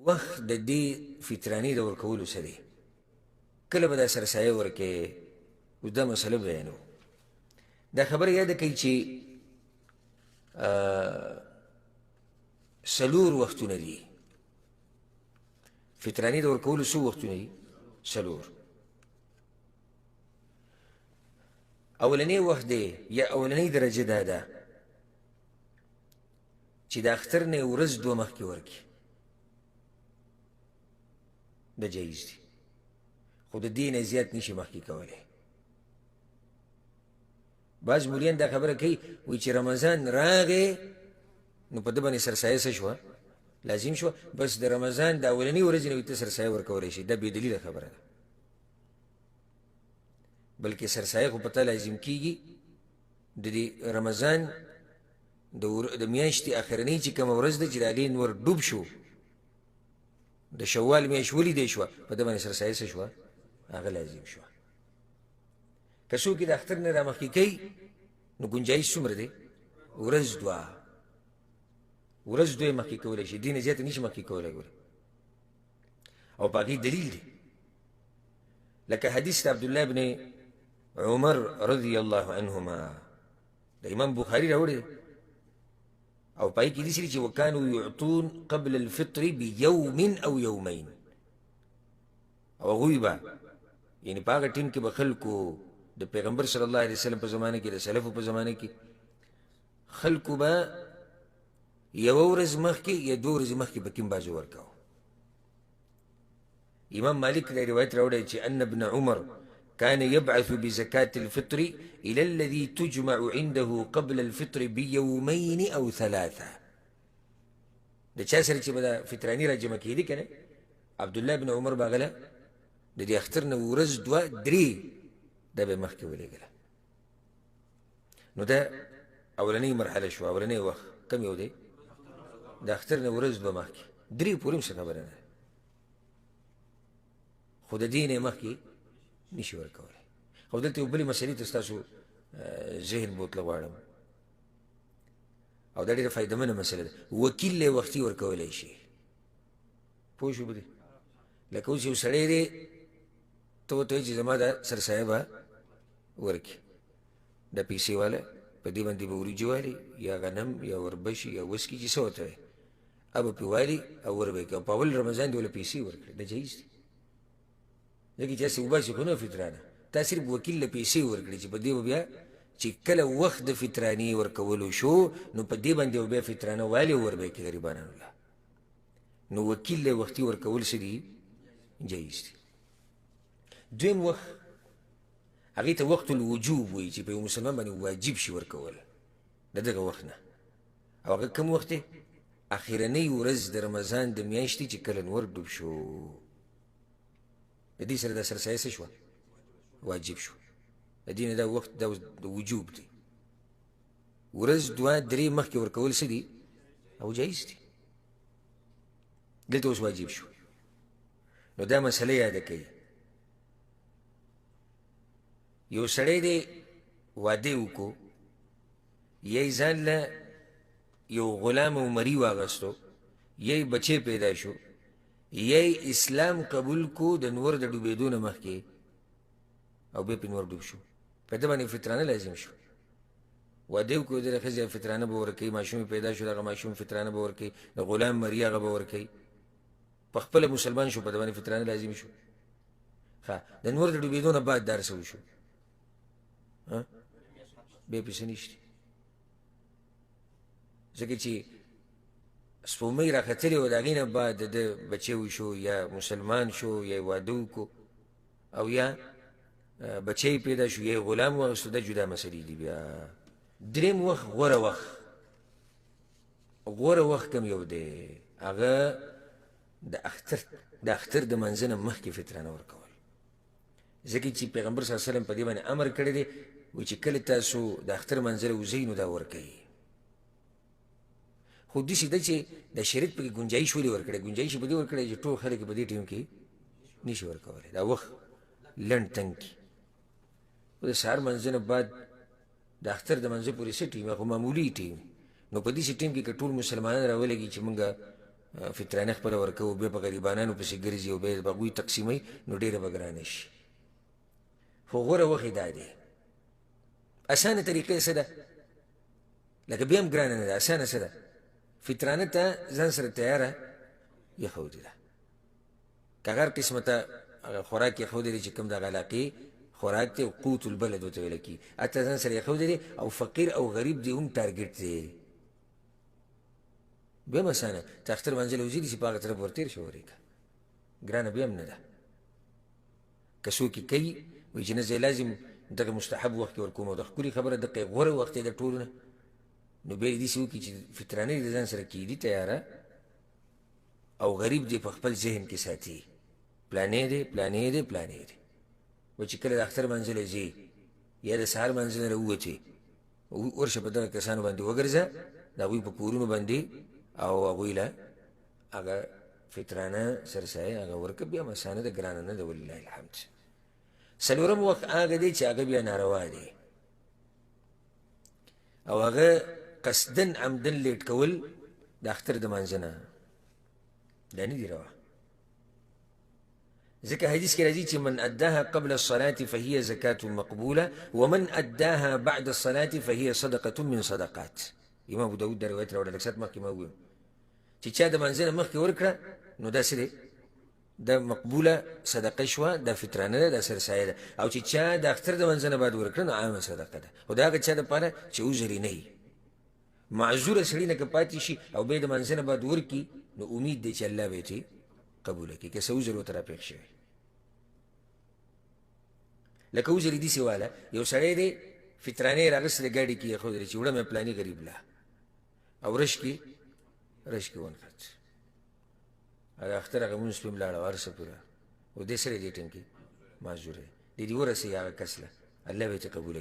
وخت د دې فطراني د ورکولو څه دی؟ کله به دا سرسایه ورکې؟ اوس دا مسله بیانو. دا خبره یاده کوي چې څلور وختونه دي. فطراني د ورکولو څو وختونه دي؟ څلور. اولنی وخت دی یا اولنی درجه دا ده چې د اختر نه ورځ دوه مخکې ورکړي، دا جایز دي، خو د دې نه زیات نشي مخکې کولی. بعض مولیان دا خبره کوي، وایي چې رمضان راغی نو په ده باندې سرسایه څه شوه؟ لازم شوه، بس د رمضان د اولنۍ ورځې نه ته سرسایه ورکولی شي. دا بې دلیله خبره ده، بلکې سرسایه خو پته لازم کېږي د دې رمضان د میاشتې اخرنۍ چې کومه ورځ ده چې د هغې نور ډوب شو، د شوال میاشت ولیدی شوه، په ده باندې سرسایه څه شوه؟ هغه لازم شوه. که څوک یې د اختر نه را مخکې کوي نو ګنجایش څومره دی؟ ورځ دوه. ورځ دوه یې مخکې کولی شي، دې نه زیاته نشي مخکې کولی. ګوره، او په هغې دلیل دی، لکه حدیث د عبدالله بن عمر رضی الله عنهما د امام بخاري راوړی دی، او په هغې کې داسې دي چې وکانو یعطون قبل الفطر بیوم او یومین. او هغوی به یعنی په هغه ټیم کې به خلکو د پیغمبر صلی الله علیه وسلم په زمانه کې، د سلفو په زمانه کې خلکو به یوه ورځ مخکې یا دوه ورځې مخکې به کوم بازو ورکاو. امام مالک دا روایت راوړی چې ان ابن عمر كان يبعث بزكاة الفطر إلى الذي تجمع عنده قبل الفطر بيومين أو ثلاثة. د چا سره چې به دا فطراني را جمع کېدي که نه، عبدالله بن عمر به هغه د دې اختر نه ورځ دوه درې دا به یې مخکې ولېږله. نو دا اولنۍ مرحله شوه، اولنی وخت کم یو دی؟ د اختر نه ورځ دوه مخکې. درې پورې هم څه خبره نه ده، خو د دې نه مخکې نشي ورکولی. خو دلته یو بلې مسلې ته ستاسو ذهن بوتله غواړم، او دا ډېره فایدهمنه مسله ده. وکیل له وختي ورکولی شي، پوه شو په دې؟ لکه اوس یو سړی دی، ته ورته وایي چې زما دا سرسایه به ورکړي، دا پیسې والا په دې باندې به وریجې والي یا غنم یا وربشي یا وسکي چې څه ورته وایي، هغه به پرې والي او ور به یې کوي، او په اول رمضان دې ولې پیسې ورکړي، دا جایز دي. ځکه چې هسې وباسي خو نه فطرانه، تا صرف وکیل له پیسې ورکړي چې په دې به بیا چې کله وخت د فطراني ورکولو شو نو په دې باندې به بیا فطرانه والي ور به یې کوي غریبانو له. نو وکیل له وختي ورکول څه دي؟ جایز دي. دویم وخت هغې ته وقت الوجوب وایي، چې په یو مسلمان باندې واجب شي ورکول د دغه وخت نه. او هغه کوم وخت دی؟ اخرنۍ ورځ د رمضان د میاشتې چې کله نور ډوب شو، د دې سره دا سرسایه څه شوه؟ واجب شو. د دې نه دا وخت د وجوب دی. ورځ دوه درې مخکې ورکول څه دي؟ او جایز دي. دلته اوس واجب شو. نو دا مسله یاده کوي، یو سړی دی واده وکړو، یا یې ځان له یو غلام او مري واغستو، یا یې بچی پیدا شو، یا یې اسلام قبول کو د نور د ډوبېدو نه مخکې، او بیا پې نور ډوب شو، په ده باندې فطرانه لازم شو. واده وکړو، دغه ښځې فطرانه به ورکوي، ماشوم پیدا شو دغه ماشوم فطرانه به ورکوي، د غلام مري هغه به ورکوي، په خپله مسلمان شو، په ده باندې فطرانه لازم شو. ښه، د نور د ډوبېدو نه بعد دا هر څه وشو، بیا پې څه نشته. ځکه چې سپومۍ راختلې وه، د هغې نه بعد د ده بچی وشو، یا مسلمان شو، یا یې واده وکړو، او یا بچی پیدا شو، یا یې غلام واغستو، دا جدا مسلې دي. بیا درېیم وخت غوره وخت. غوره وخت کوم یو دی؟ هغه د اختر د منځه نه مخکې فطرانه ورکول. ځکه چې پیغمبر صلی الله علیه وسلم په دې باندې امر کړی دی، وایي چې کله تاسو د اختر منځه له وځئ نو دا ورکوئ. خو داسې ده چې د شریعت پکې ګنجایش ولې ورکړی؟ ګنجایش یې په دې ورکړی چې ټول خلک په دې ټیم کې نشي ورکولی، دا وخت لنډ تنګ کړي. خو د سهار منځه نه بعد د اختر د منځه پورې څه ټیم، خو معمولي ټیم. نو په داسې ټیم کې که ټول مسلمانان راولګي چې موږ فطرانه خپله ورکوو بیا په غریبانانو پسې ګرځي او بیا به هغوی تقسیموي نو ډېره به ګرانه شي خو غوره وخت یې دا دی اسانه طریقه یې څه ده لکه بیا هم ګرانه نه ده اسانه څه ده فطرانه ته ځان سره تیاره ایښودې ده که هر قسمه ته خوراک یې ایښودی دی چې کوم دغه علاقې خوراک دی قوت البلد ورته ویله کي هلته ځان سره ایښودی دی او فقیر او غریب دی هم ټارګېټ دی بیا هم اسانه ته اختر منزل وځي دي چې په هغه طرف ورتېر شه ورېږه ګرانه بیا هم نه ده که څوک یې کوي وایي چې نه زه لازم دغه مستحب وخت کې ورکوم او د ښکلې خبره دقه یې غوره وخت دی د ټولو نه نو بیا یې داسې وکړي چې فطرانه یې د ځان سره کیدي تیاره او غریب دی په خپل ذهن کې ساتي پلانې دی پلانې دی پلانې دی و چې کله د اختر منزل ځي یا د سهار منزل نه راووتې ورشه په دغه کسانو باندې وګرځه د هغوی په کورونو باندې او هغوی له هغه فطرانه سرسایه هغه ورکړه بیا هم اسانه ده ګرانه نه ده ولله الحمد څلورم وخت هغه دی چې هغه بیا ناروا دی او هغه قصدن عمدن لیټ کول د اختر د مانځه نه دا نه دي روا ځکه حدیث کې راځي چې من اداها قبل الصلاة فهي زکاة مقبوله ومن اداها بعد الصلاة فهي صدقة من صدقات امام ابو داود دا روایت راوړه لږ ساعت مخکې ما وویم چې چا د مانځه نه مخکې ورکړه نو دا څه دی دا مقبوله صدقه شوه دا فطرانه ده دا سرسایه ده او چې چا د اختر د مانځه نه بعد ورکړه نو عامه صدقه ده خو د هغه چا دپاره چې عذري نه وي معذوره سړي نه که پاتې شي او بیا د مانځه نه بعد ورکړي نو امید دی چې الله به یې قبوله کړي که څه عذر ورته راپېښ شوی لکه عذر یې داسې واله یو سړی دی فطرانه یې راغستې د ګاډي کې یې ایښودلې چې وړم یې پلاني غریب له او رش کې ونښت هغه اختر هغه مونځ پې هم لاړه او هر څه پوره او دې سره دې ټیم کې معذور دی دې دې ورسوي هغه کس له الله به یې قبوله کړي